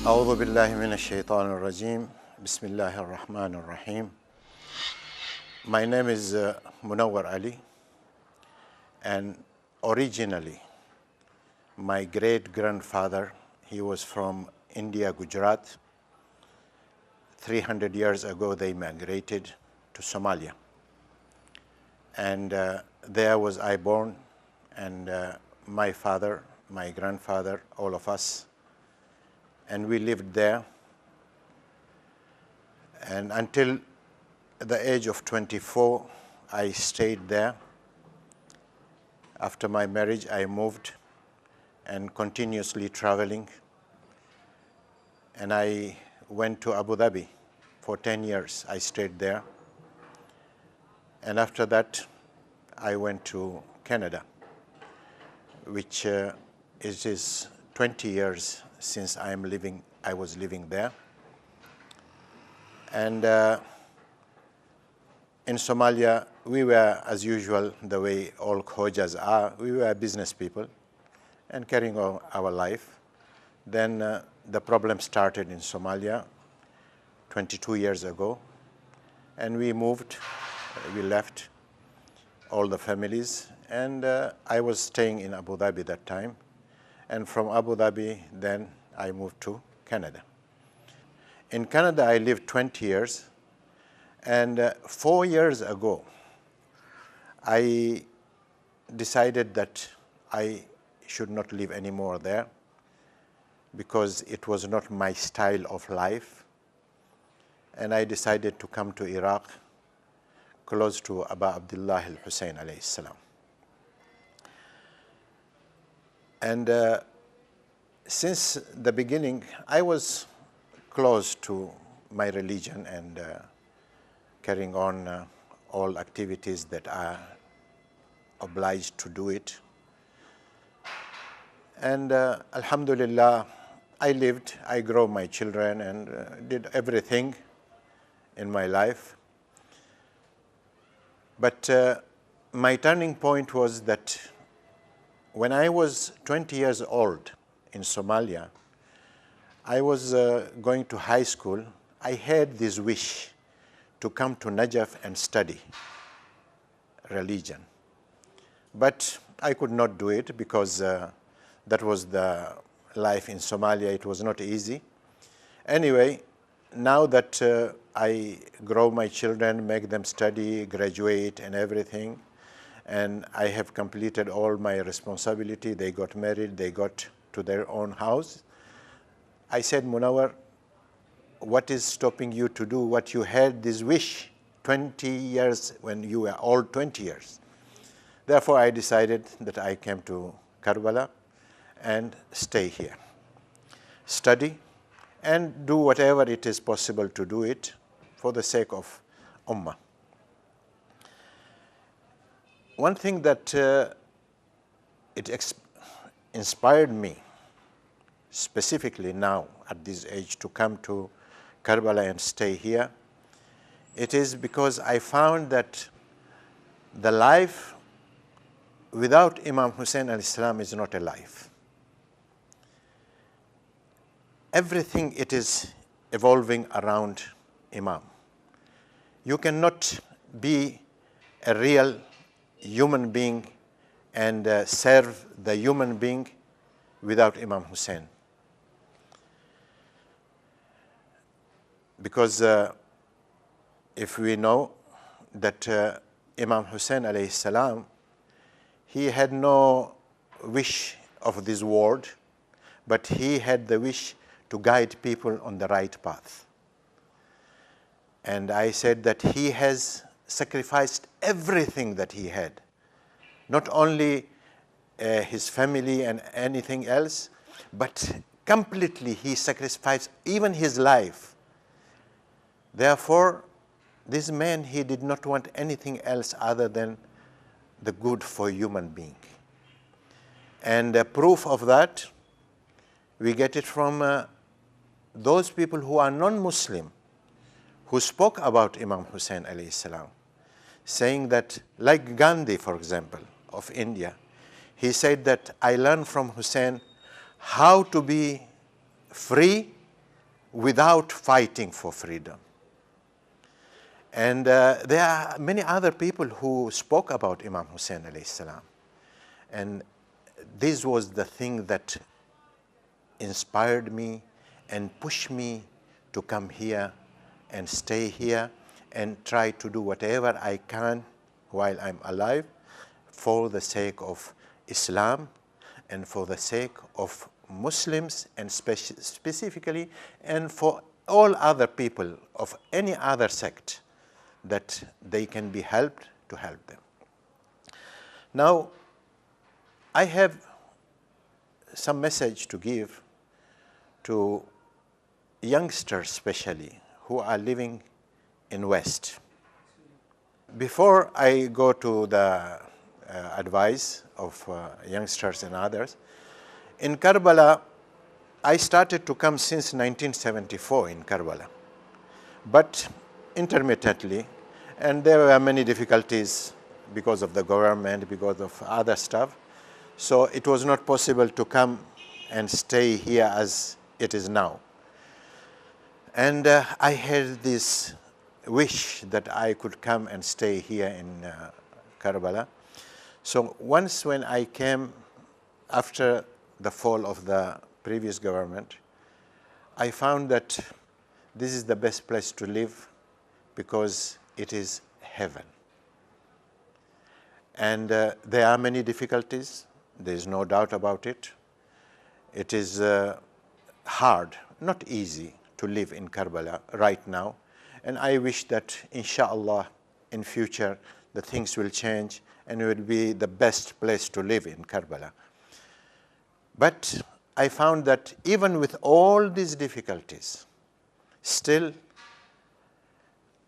أعوذ بالله من الشيطان الرجيم بسم الله الرحمن الرحيم. My name is Monawar Ali, and originally my great-grandfather, he was from India, Gujarat. 300 years ago they migrated to Somalia, and there was I born, and my father, my grandfather, all of us, and we lived there. And until the age of 24, I stayed there. After my marriage, I moved and continuously traveling. And I went to Abu Dhabi for 10 years. I stayed there. And after that, I went to Canada, which is 20 years since I was living there. And in Somalia, we were, as usual, the way all Khojas are, we were business people and carrying on our life. Then the problem started in Somalia 22 years ago, and we moved, we left all the families, and I was staying in Abu Dhabi that time. And from Abu Dhabi, then I moved to Canada. In Canada, I lived 20 years, and 4 years ago, I decided that I should not live anymore there because it was not my style of life. And I decided to come to Iraq, close to Abu Abdullah al-Hussein alayhi salam. And since the beginning, I was close to my religion and carrying on all activities that are obliged to do it. And alhamdulillah, I lived, I grew my children and did everything in my life. But my turning point was that when I was 20 years old in Somalia, I was going to high school. I had this wish to come to Najaf and study religion. But I could not do it because that was the life in Somalia. It was not easy. Anyway, now that I grow my children, make them study, graduate and everything, and I have completed all my responsibility. They got married, they got to their own house. I said, Monawar, what is stopping you to do what you had this wish 20 years when you were all 20 years? Therefore, I decided that I came to Karbala and stay here, study, and do whatever it is possible to do it for the sake of Ummah. One thing that inspired me specifically now at this age to come to Karbala and stay here, it is because I found that the life without Imam Hussein al-Islam is not a life. Everything it is evolving around Imam. You cannot be a real human being and serve the human being without Imam Hussein. Because if we know, that Imam Hussein alayhi salam, he had no wish of this world, but he had the wish to guide people on the right path. And I said that he has sacrificed everything that he had, not only his family and anything else, but completely he sacrificed even his life. Therefore, this man, he did not want anything else other than the good for human being. And proof of that, we get it from those people who are non-Muslim, who spoke about Imam Hussein alayhi salam, saying that, like Gandhi, for example, of India, he said that I learned from Hussein how to be free without fighting for freedom. And there are many other people who spoke about Imam Hussein alayhi salam. And this was the thing that inspired me and pushed me to come here and stay here and try to do whatever I can while I'm alive for the sake of Islam and for the sake of Muslims, and specifically, and for all other people of any other sect, that they can be helped, to help them. Now, I have some message to give to youngsters especially who are living in West. Before I go to the advice of youngsters and others, in Karbala, I started to come since 1974 in Karbala, but intermittently, and there were many difficulties because of the government, because of other stuff. So it was not possible to come and stay here as it is now. And I had this wish that I could come and stay here in Karbala. So once when I came after the fall of the previous government, I found that this is the best place to live because it is heaven. And there are many difficulties, there is no doubt about it. It is hard, not easy to live in Karbala right now. And I wish that, inshallah, in future, the things will change and it will be the best place to live in Karbala. But I found that even with all these difficulties, still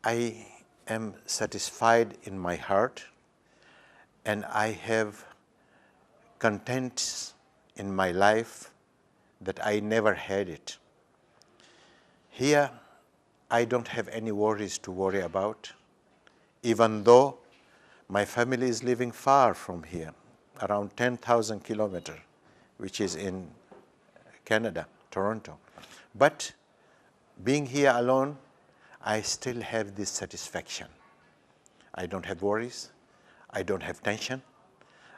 I am satisfied in my heart and I have content in my life that I never had it. Here, I don't have any worries to worry about, even though my family is living far from here, around 10,000 kilometers, which is in Canada, Toronto. But being here alone, I still have this satisfaction. I don't have worries, I don't have tension,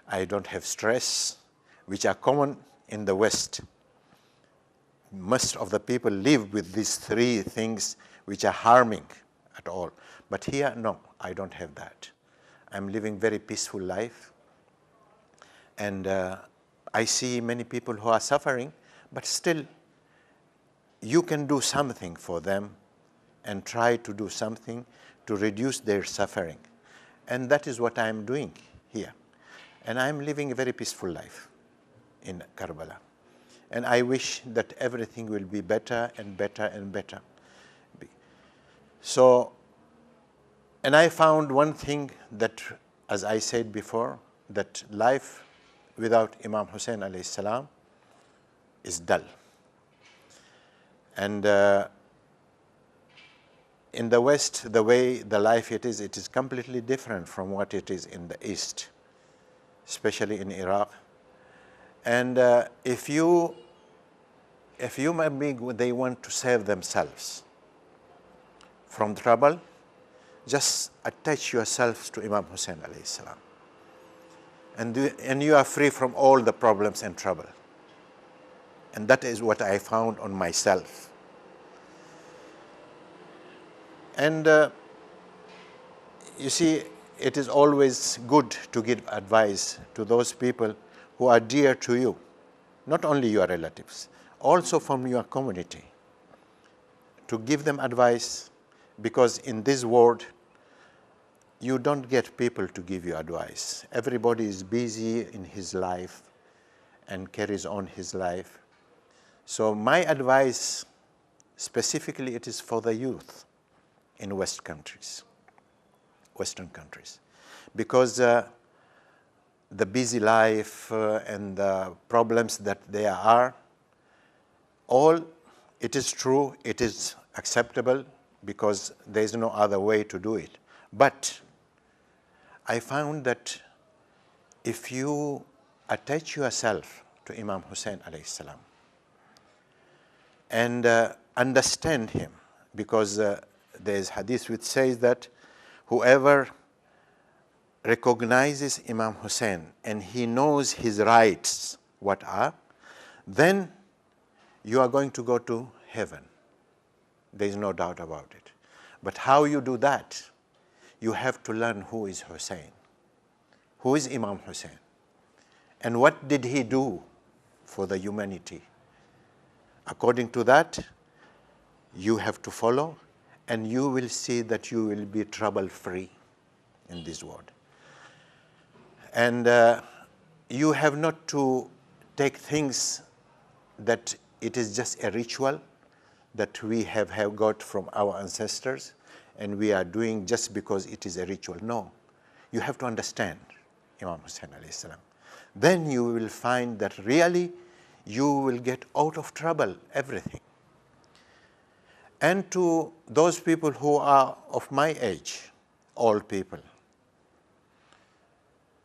I don't have stress, which are common in the West. Most of the people live with these three things which are harming at all. But here, no, I don't have that. I'm living very peaceful life. And I see many people who are suffering, but still you can do something for them and try to do something to reduce their suffering. And that is what I'm doing here. And I'm living a very peaceful life in Karbala. And I wish that everything will be better and better and better. So, and I found one thing that, as I said before, that life without Imam Hussein alayhi salam is dull. And in the West, the way the life it is completely different from what it is in the East, especially in Iraq. And if human beings, they want to save themselves from trouble, just attach yourselves to Imam Hussein alayhi salam. And you are free from all the problems and trouble. And that is what I found on myself. And you see, it is always good to give advice to those people who are dear to you, not only your relatives, also from your community, to give them advice, because in this world, you don't get people to give you advice. Everybody is busy in his life and carries on his life. So my advice, specifically, it is for the youth in Western countries, because the busy life and the problems that there are, all, it is true, it is acceptable, because there is no other way to do it. But I found that if you attach yourself to Imam Hussein alayhi salam and understand him, because there is hadith which says that whoever recognizes Imam Hussein and he knows his rights, what are, then you are going to go to heaven. There is no doubt about it. But how you do that? You have to learn who is Hussein, who is Imam Hussein, and what did he do for the humanity. According to that, you have to follow, and you will see that you will be trouble-free in this world. And you have not to take things that it is just a ritual that we have got from our ancestors and we are doing just because it is a ritual. No, you have to understand Imam Hussein alayhi salam. Then you will find that really you will get out of trouble, everything. And to those people who are of my age, old people,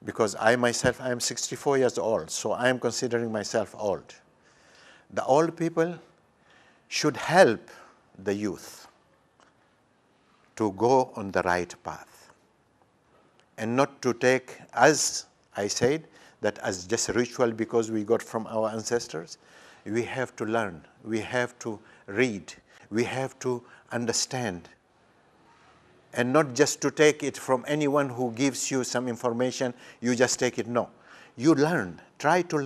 because I myself, I am 64 years old, so I am considering myself old. The old people should help the youth to go on the right path and not to take, as I said, that as just a ritual because we got from our ancestors. We have to learn, we have to read, we have to understand, and not just to take it from anyone who gives you some information, you just take it. No, you learn, try to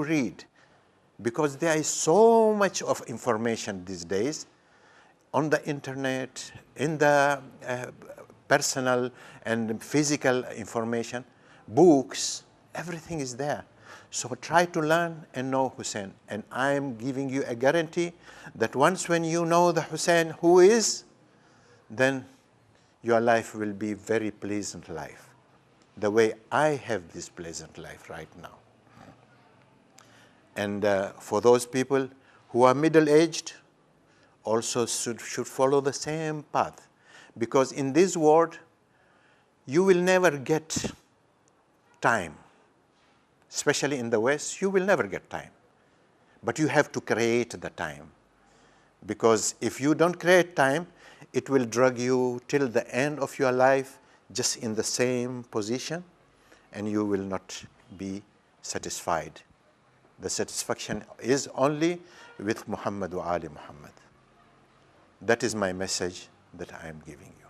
read, because there is so much of information these days on the internet, in the personal and physical information, books, everything is there. So try to learn and know Hussein. And I am giving you a guarantee that once when you know the Hussein who is, then your life will be very pleasant life, the way I have this pleasant life right now. And for those people who are middle-aged, also should follow the same path. Because in this world, you will never get time. Especially in the West, you will never get time. But you have to create the time. Because if you don't create time, it will drag you till the end of your life just in the same position, and you will not be satisfied. The satisfaction is only with Monawar Ali Muhammad. That is my message that I am giving you.